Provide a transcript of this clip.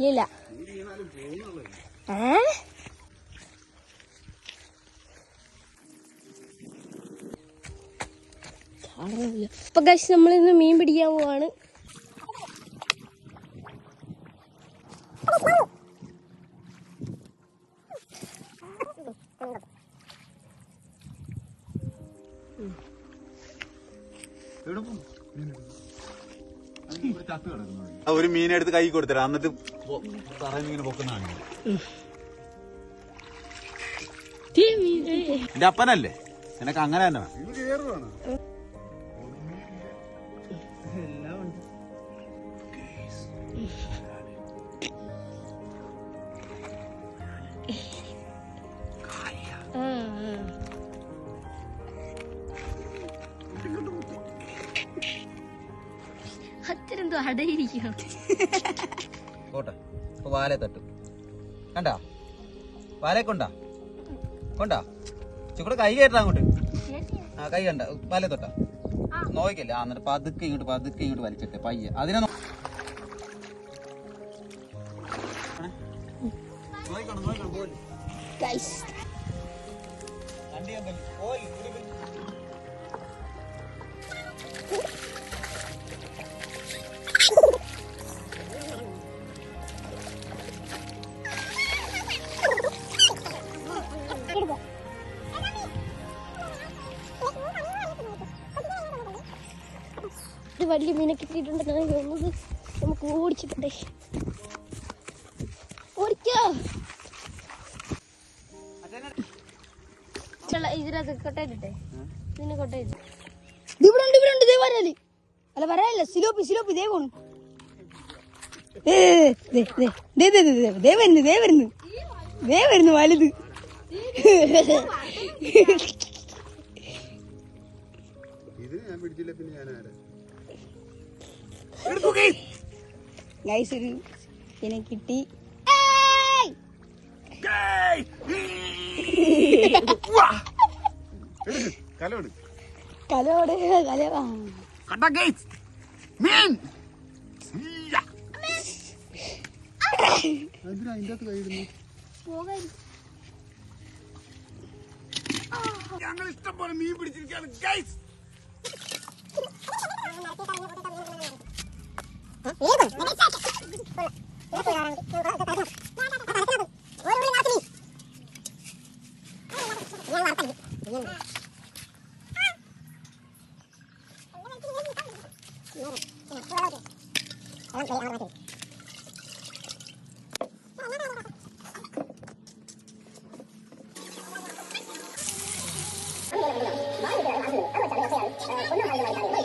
ഇല്ല അപ്പൊ ഗൈസ് നമ്മളിന്ന് മീൻ പിടിക്കാൻ പോവാണ്. ഒരു മീനെടുത്ത് കൈ കൊടുത്തരാ, എന്നിട്ട് ഇങ്ങനെ പൊക്കുന്നതാണ്. എന്റെ അപ്പനല്ലേ, നിനക്ക് അങ്ങനെ തന്നെ അത്രന്തോ അടയിരിക്കണം. പോട്ടെ, വാലെ തട്ടു കണ്ടാ, വാലെ കൊണ്ടാ ചുക്കൂടെ കൈ കയറ്റാ അങ്ങോട്ട്. ആ കൈ കണ്ട വാലെ തൊട്ടാ നോക്കല്ലേ. എന്നിട്ട് പതുക്കെ ഇങ്ങോട്ട് വലിച്ചിട്ട് പയ്യെ അതിനെ വലിയ മീനെ കിട്ടിയിട്ടുണ്ടെന്നാണ് തോന്നുന്നത്. നമുക്ക് ഓടിച്ചിട്ടുണ്ടേ, ഓടിക്കോ. ഇതിനകത്ത് കൊട്ടയിട്ടെ, ഇതിനെ കൊട്ടയിട്ട് ഇവിടെ വരാല് അല്ല വരാല്ല. സിലോപ്പി ദേ പോണു, വരുന്നു വലുത്. ഗൈസ് ഒരു ഇതിനെ കിട്ടി. കലോട് ഞങ്ങൾ ഇഷ്ടം പോലെ മീൻ പിടിച്ചിരിക്കുകയാണ് ഗൈസ്. ഞാൻ